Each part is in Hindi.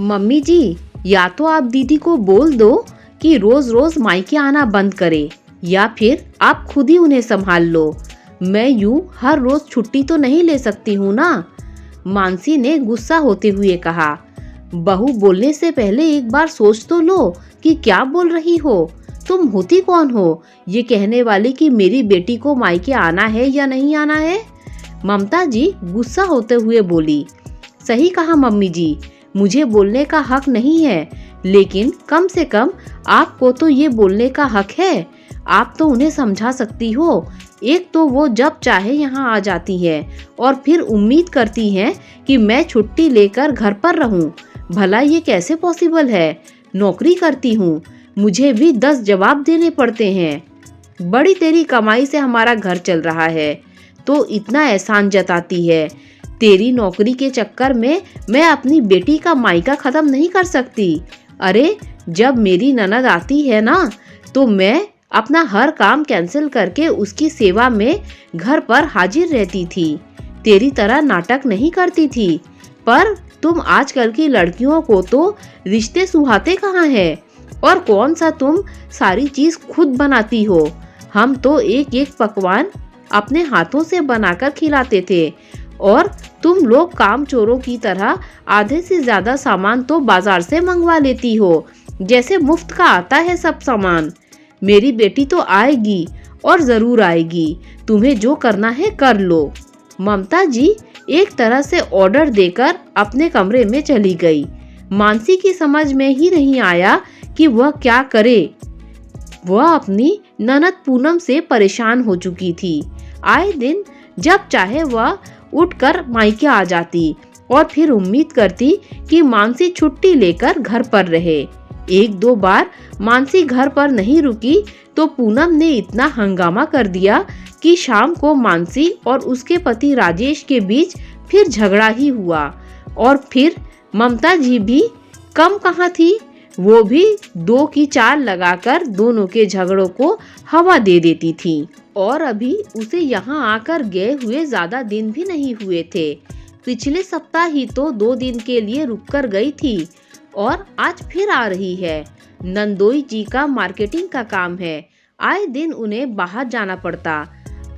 मम्मी जी, या तो आप दीदी को बोल दो कि रोज रोज मायके आना बंद करे, या फिर आप खुद ही उन्हें संभाल लो। मैं यूं हर रोज छुट्टी तो नहीं ले सकती हूँ ना। मानसी ने गुस्सा होते हुए कहा। बहू बोलने से पहले एक बार सोच तो लो कि क्या बोल रही हो। तुम होती कौन हो ये कहने वाली कि मेरी बेटी को मायके आना है या नहीं आना है। ममता जी गुस्सा होते हुए बोली। सही कहा मम्मी जी, मुझे बोलने का हक नहीं है, लेकिन कम से कम आपको तो ये बोलने का हक है। आप तो उन्हें समझा सकती हो। एक तो वो जब चाहे यहाँ आ जाती है और फिर उम्मीद करती हैं कि मैं छुट्टी लेकर घर पर रहूं। भला ये कैसे पॉसिबल है। नौकरी करती हूँ, मुझे भी 10 जवाब देने पड़ते हैं। बड़ी तेरी कमाई से हमारा घर चल रहा है तो इतना एहसान जताती है। तेरी नौकरी के चक्कर में मैं अपनी बेटी का मायका खत्म नहीं कर सकती। अरे जब मेरी ननद आती है ना, तो मैं अपना हर काम कैंसिल करके उसकी सेवा में घर पर हाजिर रहती थी। तेरी तरह नाटक नहीं करती थी। पर तुम आजकल की लड़कियों को तो रिश्ते सुहाते कहाँ है, और कौन सा तुम सारी चीज खुद बनाती हो। हम तो एक एक पकवान अपने हाथों से बनाकर खिलाते थे, और तुम लोग काम चोरों की तरह आधे से ज्यादा सामान तो बाजार से मंगवा लेती हो, जैसे मुफ्त का आता है सब सामान। मेरी बेटी तो आएगी और जरूर आएगी, तुम्हें जो करना है कर लो। ममता जी एक तरह से ऑर्डर देकर अपने कमरे में चली गई। मानसी की समझ में ही नहीं आया कि वह क्या करे। वह अपनी ननद पूनम से परेशान हो चुकी थी। आए दिन जब चाहे वह उठकर मायके आ जाती और फिर उम्मीद करती कि मानसी छुट्टी लेकर घर पर रहे। एक दो बार मानसी घर पर नहीं रुकी तो पूनम ने इतना हंगामा कर दिया कि शाम को मानसी और उसके पति राजेश के बीच फिर झगड़ा ही हुआ। और फिर ममता जी भी कम कहाँ थी, वो भी 2 की चाल लगाकर दोनों के झगड़ों को हवा दे देती थी। और अभी उसे यहाँ आकर गए हुए ज्यादा दिन भी नहीं हुए थे। पिछले सप्ताह ही तो 2 दिन के लिए रुककर गई थी और आज फिर आ रही है। नंदोई जी का मार्केटिंग का काम है, आए दिन उन्हें बाहर जाना पड़ता।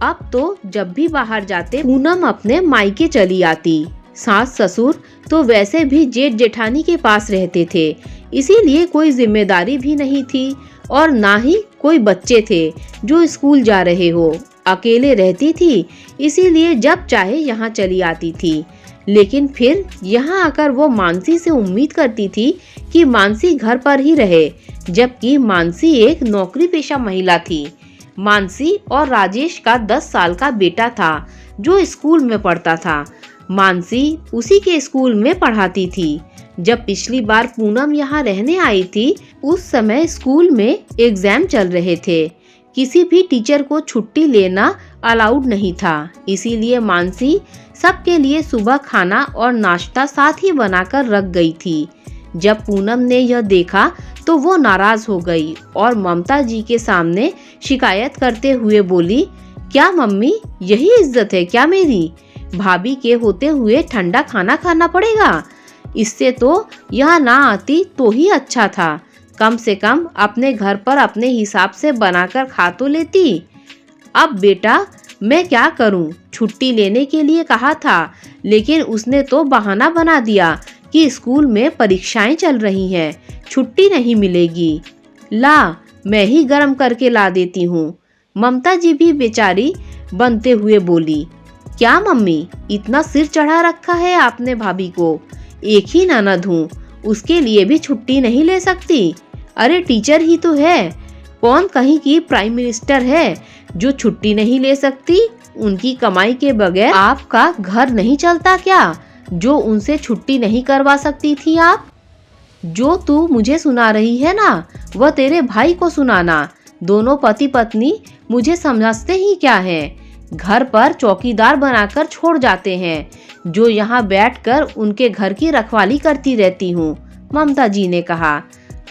अब तो जब भी बाहर जाते पूनम अपने मायके चली आती। सास ससुर तो वैसे भी जेठ जेठानी के पास रहते थे, इसीलिए कोई जिम्मेदारी भी नहीं थी और ना ही कोई बच्चे थे जो स्कूल जा रहे हो। अकेले रहती थी, इसीलिए जब चाहे यहाँ चली आती थी। लेकिन फिर यहाँ आकर वो मानसी से उम्मीद करती थी कि मानसी घर पर ही रहे, जबकि मानसी एक नौकरी पेशा महिला थी। मानसी और राजेश का 10 साल का बेटा था जो स्कूल में पढ़ता था। मानसी उसी के स्कूल में पढ़ाती थी। जब पिछली बार पूनम यहाँ रहने आई थी, उस समय स्कूल में एग्जाम चल रहे थे। किसी भी टीचर को छुट्टी लेना अलाउड नहीं था, इसीलिए मानसी सबके लिए सुबह खाना और नाश्ता साथ ही बनाकर रख गई थी। जब पूनम ने यह देखा तो वो नाराज हो गई और ममता जी के सामने शिकायत करते हुए बोली, क्या मम्मी यही इज्जत है क्या मेरी? भाभी के होते हुए ठंडा खाना खाना पड़ेगा। इससे तो यहाँ ना आती तो ही अच्छा था। कम से कम अपने घर पर अपने हिसाब से बनाकर खा तो लेती। अब बेटा मैं क्या करूं? छुट्टी लेने के लिए कहा था, लेकिन उसने तो बहाना बना दिया कि स्कूल में परीक्षाएं चल रही हैं, छुट्टी नहीं मिलेगी। ला मैं ही गरम करके ला देती हूँ। ममता जी भी बेचारी बनते हुए बोली, क्या मम्मी इतना सिर चढ़ा रखा है आपने भाभी को? एक ही ननद हूँ, उसके लिए भी छुट्टी नहीं ले सकती? अरे टीचर ही तो है, कौन कहीं की प्राइम मिनिस्टर है जो छुट्टी नहीं ले सकती? उनकी कमाई के बगैर आपका घर नहीं चलता क्या, जो उनसे छुट्टी नहीं करवा सकती थी आप? जो तू मुझे सुना रही है ना, वह तेरे भाई को सुनाना। दोनों पति पत्नी मुझे समझते ही क्या है, घर पर चौकीदार बनाकर छोड़ जाते हैं, जो यहाँ बैठकर उनके घर की रखवाली करती रहती हूँ। ममता जी ने कहा,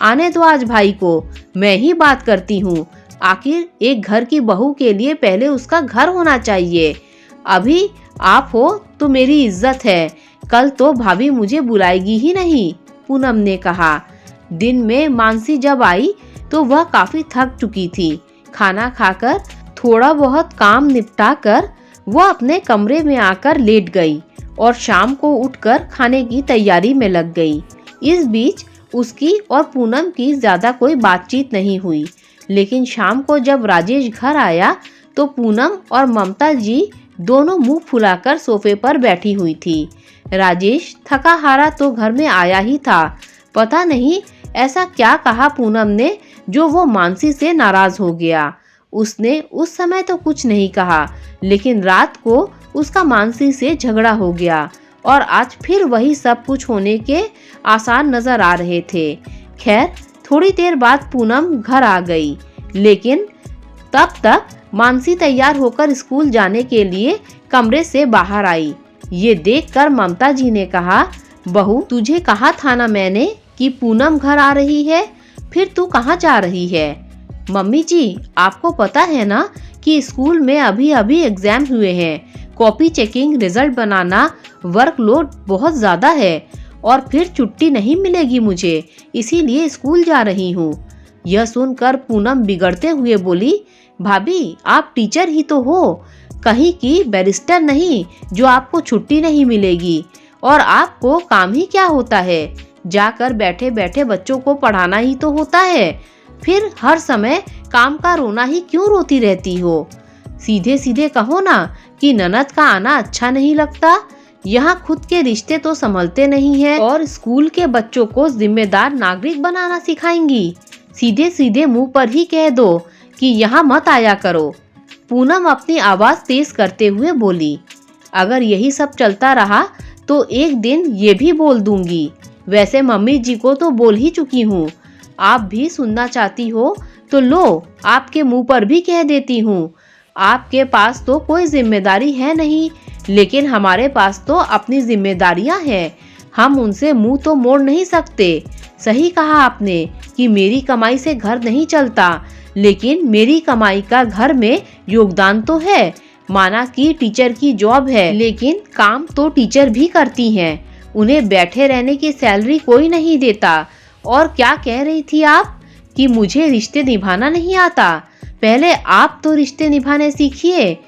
आने दो आज भाई को, मैं ही बात करती हूँ। आखिर एक घर की बहू के लिए पहले उसका घर होना चाहिए। अभी आप हो तो मेरी इज्जत है, कल तो भाभी मुझे बुलाएगी ही नहीं। पूनम ने कहा। दिन में मानसी जब आई तो वह काफी थक चुकी थी। खाना खाकर थोड़ा बहुत काम निपटा कर वह अपने कमरे में आकर लेट गई और शाम को उठकर खाने की तैयारी में लग गई। इस बीच उसकी और पूनम की ज्यादा कोई बातचीत नहीं हुई, लेकिन शाम को जब राजेश घर आया तो पूनम और ममता जी दोनों मुंह फुलाकर सोफे पर बैठी हुई थी। राजेश थका हारा तो घर में आया ही था। पता नहीं ऐसा क्या कहा पूनम ने जो वो मानसी से नाराज हो गया। उसने उस समय तो कुछ नहीं कहा, लेकिन रात को उसका मानसी से झगड़ा हो गया और आज फिर वही सब कुछ होने के आसार नजर आ रहे थे। खैर थोड़ी देर बाद पूनम घर आ गई, लेकिन तब तक मानसी तैयार होकर स्कूल जाने के लिए कमरे से बाहर आई। ये देखकर ममता जी ने कहा, बहू तुझे कहा था ना मैंने कि पूनम घर आ रही है, फिर तू कहाँ जा रही है? मम्मी जी आपको पता है ना कि स्कूल में अभी अभी एग्जाम हुए हैं, कॉपी चेकिंग, रिजल्ट बनाना, वर्कलोड बहुत ज़्यादा है और फिर छुट्टी नहीं मिलेगी मुझे, इसीलिए स्कूल जा रही हूँ। यह सुनकर पूनम बिगड़ते हुए बोली, भाभी आप टीचर ही तो हो, कहीं की बैरिस्टर नहीं जो आपको छुट्टी नहीं मिलेगी। और आपको काम ही क्या होता है, जाकर बैठे बैठे बच्चों को पढ़ाना ही तो होता है, फिर हर समय काम का रोना ही क्यों रोती रहती हो? सीधे सीधे कहो ना कि ननद का आना अच्छा नहीं लगता। यहाँ खुद के रिश्ते तो संभलते नहीं है और स्कूल के बच्चों को जिम्मेदार नागरिक बनाना सिखाएंगी। सीधे सीधे मुंह पर ही कह दो कि यहाँ मत आया करो। पूनम अपनी आवाज तेज करते हुए बोली, अगर यही सब चलता रहा तो एक दिन ये भी बोल दूंगी। वैसे मम्मी जी को तो बोल ही चुकी हूँ, आप भी सुनना चाहती हो तो लो आपके मुंह पर भी कह देती हूँ। आपके पास तो कोई जिम्मेदारी है नहीं, लेकिन हमारे पास तो अपनी जिम्मेदारियां हैं, हम उनसे मुंह तो मोड़ नहीं सकते। सही कहा आपने कि मेरी कमाई से घर नहीं चलता, लेकिन मेरी कमाई का घर में योगदान तो है। माना कि टीचर की जॉब है, लेकिन काम तो टीचर भी करती हैं, उन्हें बैठे रहने की सैलरी कोई नहीं देता। और क्या कह रही थी आप कि मुझे रिश्ते निभाना नहीं आता? पहले आप तो रिश्ते निभाने सीखिए।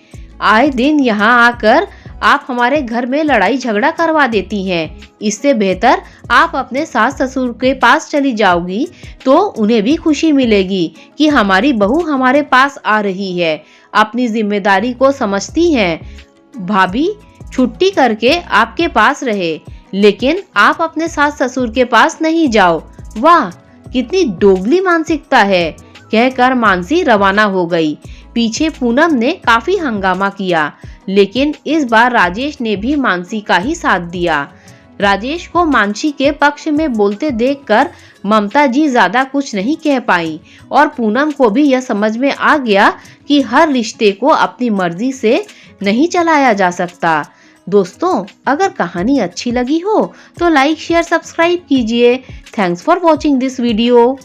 आए दिन यहाँ आकर आप हमारे घर में लड़ाई झगड़ा करवा देती हैं। इससे बेहतर आप अपने सास ससुर के पास चली जाओगी तो उन्हें भी खुशी मिलेगी कि हमारी बहू हमारे पास आ रही है, अपनी जिम्मेदारी को समझती हैं। भाभी छुट्टी करके आपके पास रहे, लेकिन आप अपने सास ससुर के पास नहीं जाओ। वाह कितनी दोगली मानसिकता है, कहकर मानसी रवाना हो गई। पीछे पूनम ने काफी हंगामा किया, लेकिन इस बार राजेश ने भी मानसी का ही साथ दिया। राजेश को मानसी के पक्ष में बोलते देखकर ममता जी ज्यादा कुछ नहीं कह पाई और पूनम को भी यह समझ में आ गया कि हर रिश्ते को अपनी मर्जी से नहीं चलाया जा सकता। दोस्तों अगर कहानी अच्छी लगी हो तो लाइक शेयर सब्सक्राइब कीजिए। Thanks for watching this video.